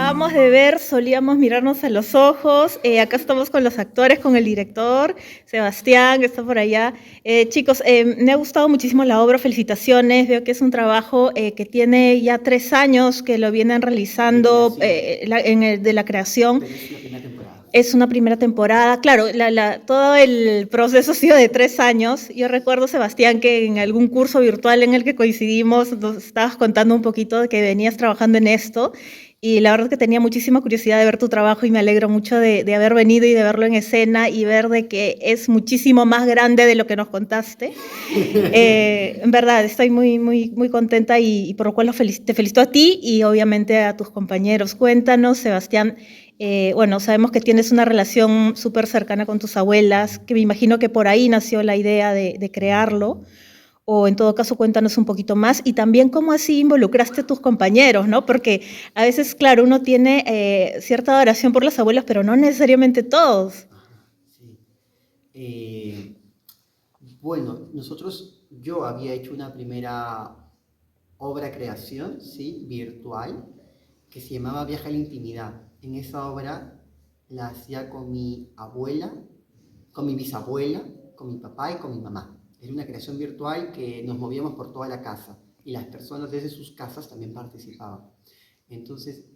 acabamos de ver, solíamos mirarnos a los ojos. Acá estamos con los actores, con el director, Sebastián, que está por allá. Chicos, me ha gustado muchísimo la obra, felicitaciones. Veo que es un trabajo que tiene ya 3 años que lo vienen De realizando creación, de la creación. pero es una primera temporada. Es una primera temporada. Claro, todo el proceso ha sido de 3 años. Yo recuerdo, Sebastián, que en algún curso virtual en el que coincidimos, nos estabas contando un poquito de que venías trabajando en esto. Y la verdad es que tenía muchísima curiosidad de ver tu trabajo y me alegro mucho de haber venido y de verlo en escena y ver de que es muchísimo más grande de lo que nos contaste. En verdad, estoy muy, muy, muy contenta y por lo cual te felicito a ti y obviamente a tus compañeros. Cuéntanos, Sebastián, bueno, sabemos que tienes una relación súper cercana con tus abuelas, que me imagino que por ahí nació la idea de crearlo, o en todo caso cuéntanos un poquito más y también cómo así involucraste a tus compañeros, ¿no? Porque a veces, claro, uno tiene cierta adoración por las abuelas, pero no necesariamente todos. Ajá, sí. Eh, bueno, yo había hecho una primera obra creación, ¿sí? Virtual, que se llamaba Viaje a la Intimidad. En esa obra la hacía con mi abuela, con mi bisabuela, con mi papá y con mi mamá. Era una creación virtual que nos movíamos por toda la casa y las personas desde sus casas también participaban. Entonces,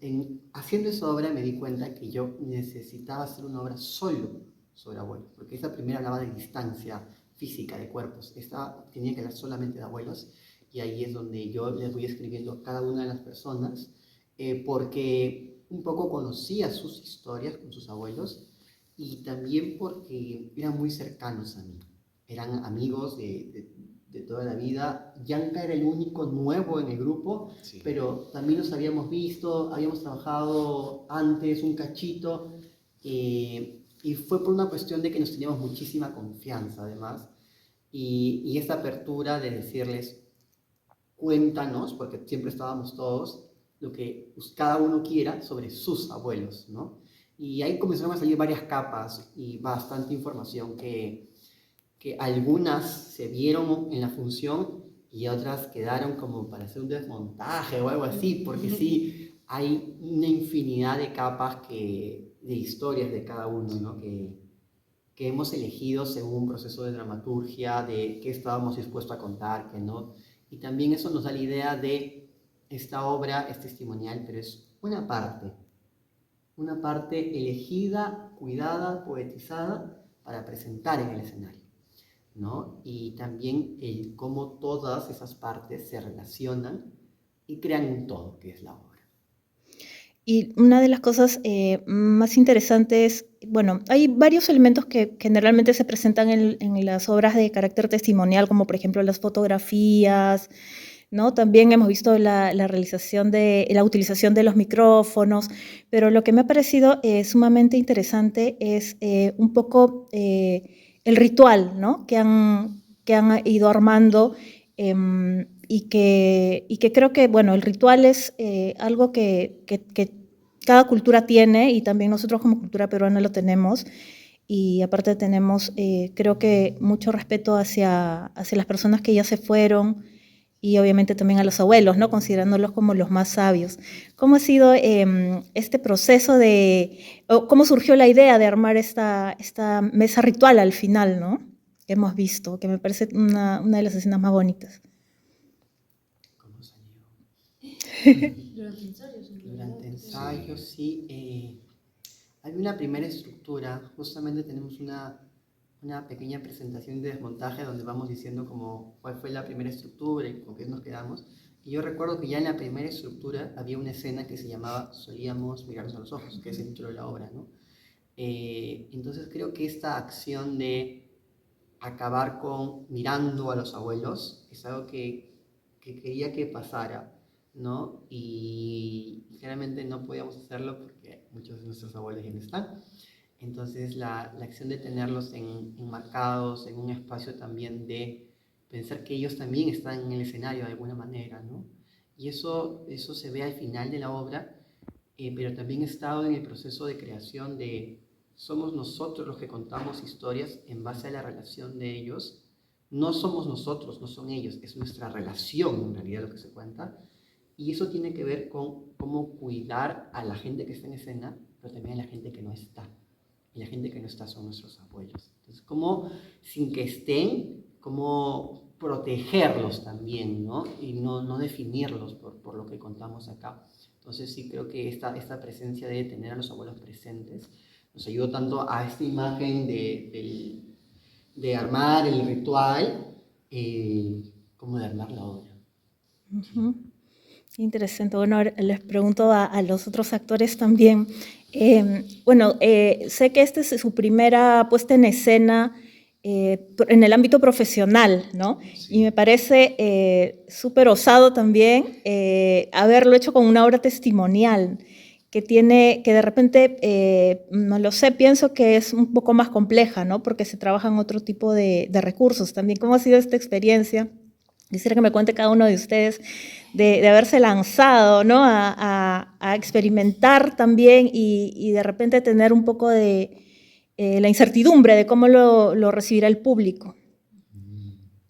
haciendo esa obra me di cuenta que yo necesitaba hacer una obra solo sobre abuelos, porque esa primera hablaba de distancia física de cuerpos, esta tenía que hablar solamente de abuelos, y ahí es donde yo les voy escribiendo a cada una de las personas, porque un poco conocía sus historias con sus abuelos, y también porque eran muy cercanos a mí, eran amigos de toda la vida. Yanka era el único nuevo en el grupo, sí, pero también los habíamos visto, habíamos trabajado antes un cachito, y fue por una cuestión de que nos teníamos muchísima confianza además, y esta apertura de decirles, cuéntanos, porque siempre estábamos todos, lo que cada uno quiera sobre sus abuelos, ¿no? Y ahí comenzaron a salir varias capas y bastante información que algunas se vieron en la función y otras quedaron como para hacer un desmontaje o algo así, porque sí, hay una infinidad de capas de historias de cada uno, ¿no? Que hemos elegido según un proceso de dramaturgia, de qué estábamos dispuestos a contar, qué no. Y también eso nos da la idea de esta obra es testimonial, pero es una parte elegida, cuidada, poetizada para presentar en el escenario, ¿no? Y también el cómo todas esas partes se relacionan y crean un todo, que es la obra. Y una de las cosas más interesantes, bueno, hay varios elementos que generalmente se presentan en las obras de carácter testimonial, como por ejemplo las fotografías, ¿no? También hemos visto la realización la utilización de los micrófonos, pero lo que me ha parecido sumamente interesante es un poco el ritual, ¿no? Que han ido armando y que creo que, bueno, el ritual es algo que cada cultura tiene y también nosotros como cultura peruana lo tenemos. Y aparte tenemos, creo que, mucho respeto hacia las personas que ya se fueron y obviamente también a los abuelos, ¿no? Considerándolos como los más sabios. ¿Cómo ha sido este proceso o cómo surgió la idea de armar esta mesa ritual al final, ¿no? Que hemos visto, que me parece una de las escenas más bonitas. ¿Cómo salió? Durante ensayos, en realidad. Durante ensayos, sí. Hay una primera estructura, justamente tenemos una pequeña presentación de desmontaje donde vamos diciendo como cuál fue la primera estructura y con qué nos quedamos. Y yo recuerdo que ya en la primera estructura había una escena que se llamaba Solíamos mirarnos a los ojos, que es el título de la obra, ¿no? Entonces creo que esta acción de acabar con mirando a los abuelos es algo que quería que pasara, ¿no? Y generalmente no podíamos hacerlo porque muchos de nuestros abuelos ya no están. Entonces la acción de tenerlos enmarcados en un espacio también de pensar que ellos también están en el escenario de alguna manera, ¿no? Y eso se ve al final de la obra, pero también he estado en el proceso de creación de somos nosotros los que contamos historias en base a la relación de ellos. No somos nosotros, no son ellos, es nuestra relación en realidad lo que se cuenta. Y eso tiene que ver con cómo cuidar a la gente que está en escena, pero también a la gente que no está. Y la gente que no está son nuestros abuelos. Entonces, cómo, sin que estén, cómo protegerlos también, ¿no? Y no definirlos por lo que contamos acá. Entonces, sí creo que esta presencia de tener a los abuelos presentes nos ayudó tanto a esta imagen de armar el ritual, como de armar la obra. Ujú. Interesante. Bueno, ahora les pregunto a los otros actores también. Sé que esta es su primera puesta en escena en el ámbito profesional, ¿no? Sí. Y me parece súper osado también haberlo hecho con una obra testimonial que de repente, no lo sé, pienso que es un poco más compleja, ¿no? Porque se trabajan otro tipo de recursos también. ¿Cómo ha sido esta experiencia? Quisiera que me cuente cada uno de ustedes de haberse lanzado, ¿no? a experimentar también y de repente tener un poco de la incertidumbre de cómo lo recibirá el público.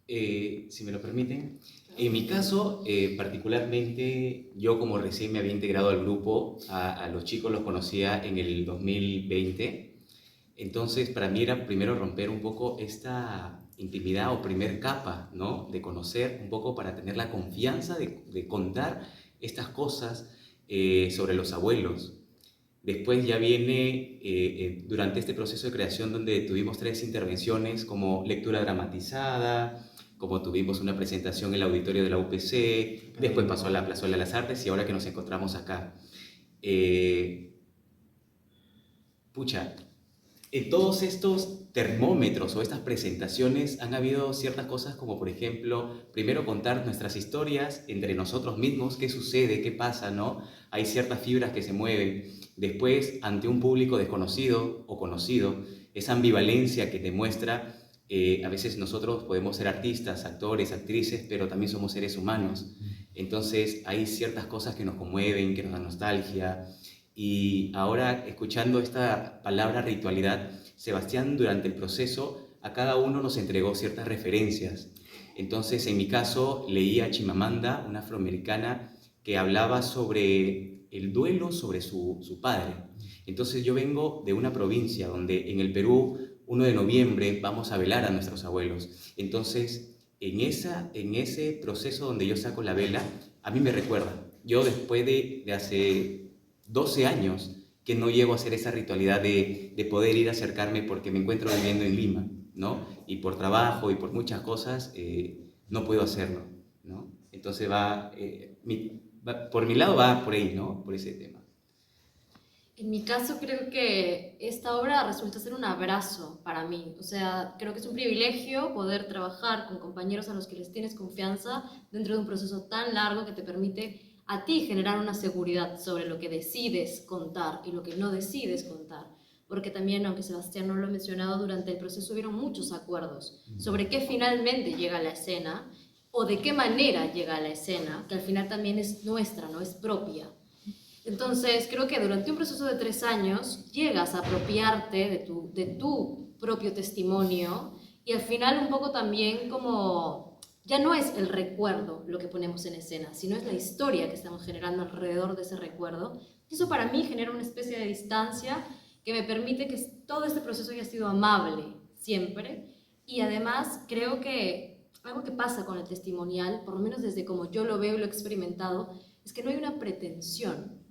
Si me lo permiten. En mi caso, particularmente, yo como recién me había integrado al grupo, a los chicos los conocía en el 2020, entonces para mí era primero romper un poco esta intimidad o primer capa, ¿no? De conocer un poco para tener la confianza de contar estas cosas sobre los abuelos. Después ya viene, durante este proceso de creación, donde tuvimos 3 intervenciones como lectura dramatizada, como tuvimos una presentación en el auditorio de la UPC, después pasó a la Plazuela de las Artes y ahora que nos encontramos acá. En todos estos termómetros o estas presentaciones han habido ciertas cosas como, por ejemplo, primero contar nuestras historias entre nosotros mismos, qué sucede, qué pasa, ¿no? Hay ciertas fibras que se mueven. Después, ante un público desconocido o conocido, esa ambivalencia que te muestra, a veces nosotros podemos ser artistas, actores, actrices, pero también somos seres humanos. Entonces, hay ciertas cosas que nos conmueven, que nos dan nostalgia. Y ahora, escuchando esta palabra ritualidad, Sebastián durante el proceso a cada uno nos entregó ciertas referencias. Entonces, en mi caso, leí a Chimamanda, una afroamericana, que hablaba sobre el duelo sobre su padre. Entonces, yo vengo de una provincia donde en el Perú, 1 de noviembre, vamos a velar a nuestros abuelos. Entonces, en ese proceso donde yo saco la vela, a mí me recuerda. Yo después de hace 12 años que no llego a hacer esa ritualidad de poder ir a acercarme porque me encuentro viviendo en Lima, ¿no? Y por trabajo y por muchas cosas no puedo hacerlo, ¿no? Entonces por mi lado va por ahí, ¿no? Por ese tema. En mi caso creo que esta obra resulta ser un abrazo para mí, o sea, creo que es un privilegio poder trabajar con compañeros a los que les tienes confianza dentro de un proceso tan largo que te permite a ti generar una seguridad sobre lo que decides contar y lo que no decides contar, porque también, aunque Sebastián no lo ha mencionado, durante el proceso hubieron muchos acuerdos sobre qué finalmente llega a la escena o de qué manera llega a la escena, que al final también es nuestra, no es propia. Entonces, creo que durante un proceso de 3 años llegas a apropiarte de tu propio testimonio y al final un poco también como ya no es el recuerdo lo que ponemos en escena, sino es la historia que estamos generando alrededor de ese recuerdo. Y eso para mí genera una especie de distancia que me permite que todo este proceso haya sido amable siempre. Y además creo que algo que pasa con el testimonial, por lo menos desde como yo lo veo y lo he experimentado, es que no hay una pretensión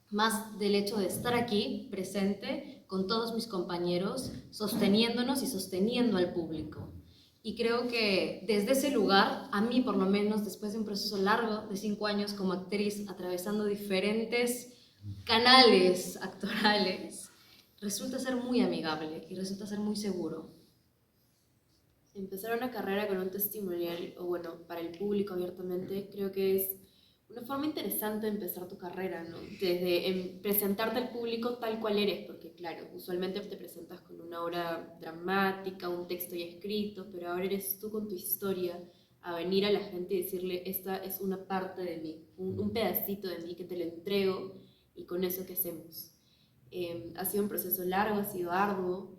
más del hecho de estar aquí, presente, con todos mis compañeros, sosteniéndonos y sosteniendo al público. Y creo que desde ese lugar, a mí por lo menos, después de un proceso largo de 5 años como actriz, atravesando diferentes canales actorales, resulta ser muy amigable y resulta ser muy seguro. Empezar una carrera con un testimonial, o bueno, para el público abiertamente, creo que es una forma interesante de empezar tu carrera, ¿no? Desde presentarte al público tal cual eres, porque claro, usualmente te presentas con una obra dramática, un texto ya escrito, pero ahora eres tú con tu historia, a venir a la gente y decirle, esta es una parte de mí, un pedacito de mí que te lo entrego, y con eso, ¿qué hacemos? Ha sido un proceso largo, ha sido arduo,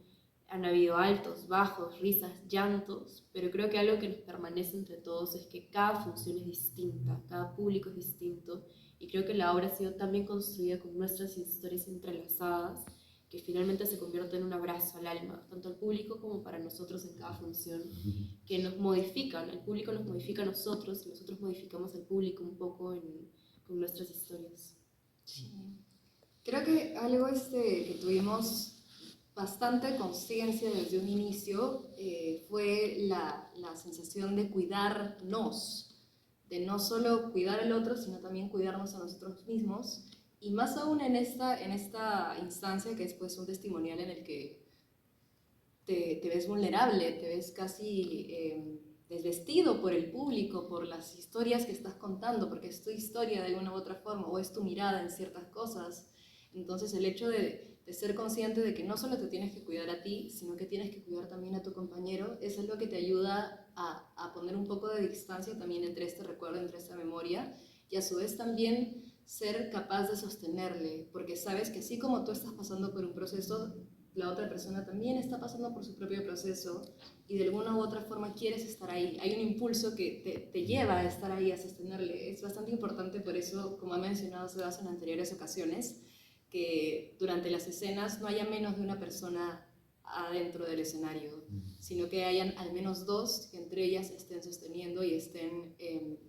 Han habido altos, bajos, risas, llantos, pero creo que algo que nos permanece entre todos es que cada función es distinta, cada público es distinto, y creo que la obra ha sido tan bien construida con nuestras historias entrelazadas que finalmente se convierte en un abrazo al alma, tanto al público como para nosotros en cada función, que nos modifican, el público nos modifica a nosotros, y nosotros modificamos al público un poco con nuestras historias. Sí. Creo que algo que tuvimos bastante conciencia desde un inicio fue la sensación de cuidarnos, de no solo cuidar al otro, sino también cuidarnos a nosotros mismos, y más aún en esta instancia que es pues un testimonial en el que te ves vulnerable, te ves casi desvestido por el público, por las historias que estás contando, porque es tu historia de alguna u otra forma, o es tu mirada en ciertas cosas. Entonces el hecho de ser consciente de que no solo te tienes que cuidar a ti, sino que tienes que cuidar también a tu compañero, es algo que te ayuda a poner un poco de distancia también entre este recuerdo, entre esta memoria, y a su vez también ser capaz de sostenerle, porque sabes que así como tú estás pasando por un proceso, la otra persona también está pasando por su propio proceso, y de alguna u otra forma quieres estar ahí. Hay un impulso que te lleva a estar ahí, a sostenerle. Es bastante importante, por eso, como ha mencionado Sebas en anteriores ocasiones, que durante las escenas no haya menos de una persona adentro del escenario, sino que hayan al menos dos que entre ellas estén sosteniendo y estén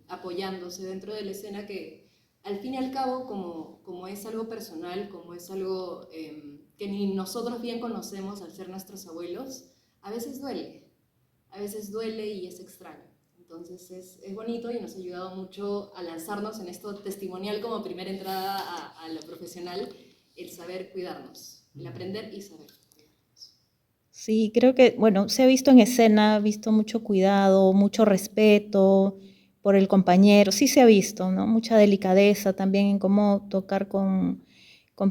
apoyándose dentro de la escena, que al fin y al cabo, como es algo personal, como es algo que ni nosotros bien conocemos al ser nuestros abuelos, a veces duele y es extraño. Entonces es bonito y nos ha ayudado mucho a lanzarnos en esto testimonial como primera entrada a lo profesional, el saber cuidarnos, el aprender y saber cuidarnos. Sí, creo que, bueno, se ha visto en escena, visto mucho cuidado, mucho respeto por el compañero, sí se ha visto, ¿no? Mucha delicadeza también en cómo tocar con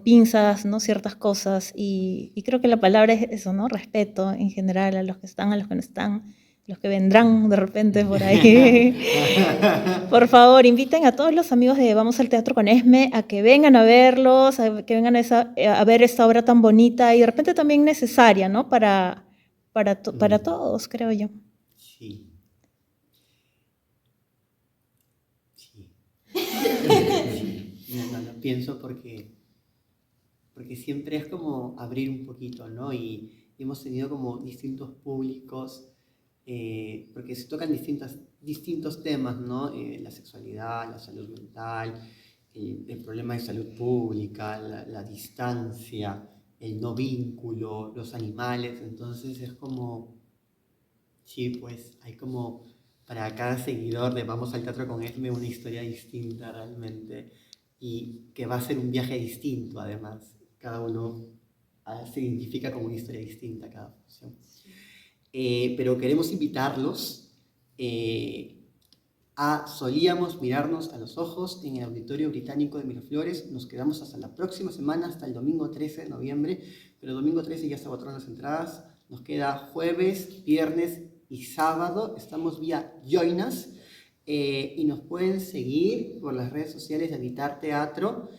pinzas, ¿no? Ciertas cosas, y creo que la palabra es eso, ¿no? Respeto en general a los que están, a los que no están, los que vendrán de repente por ahí. Por favor, inviten a todos los amigos de Vamos al Teatro con Esme a que vengan a verlos, a que vengan a ver esta obra tan bonita y de repente también necesaria, ¿no? Para todos, creo yo. Sí. Sí. No pienso porque siempre es como abrir un poquito, ¿no? Y hemos tenido como distintos públicos, porque se tocan distintos temas, ¿no? La sexualidad, la salud mental, el problema de salud pública, la distancia, el no vínculo, los animales. Entonces es como, sí, pues hay como para cada seguidor de Vamos al Teatro con Esme una historia distinta realmente, y que va a ser un viaje distinto además. Cada uno se identifica con una historia distinta cada función. Pero queremos invitarlos solíamos mirarnos a los ojos en el Auditorio Británico de Miraflores. Nos quedamos hasta la próxima semana, hasta el domingo 13 de noviembre, pero el domingo 13 ya se agotaron las entradas. Nos queda jueves, viernes y sábado. Estamos vía Join Us, y nos pueden seguir por las redes sociales de Habitar Teatro,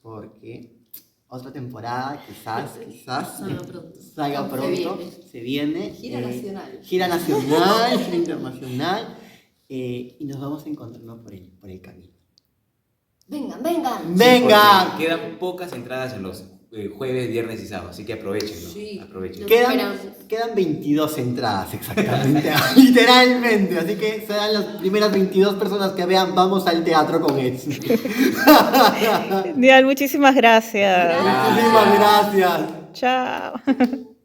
porque otra temporada quizás salga pronto, se viene. Gira nacional. Gira nacional, gira internacional, y nos vamos a encontrarnos por el camino. ¡Vengan, vengan! ¡Venga! Sí, quedan pocas entradas en los jueves, viernes y sábado, así que aprovechenlo. Sí. Aprovechen. Quedan 22 entradas exactamente, literalmente, así que serán las primeras 22 personas que vean Vamos al Teatro con Esme. Dial, muchísimas gracias. Muchísimas gracias. Chao.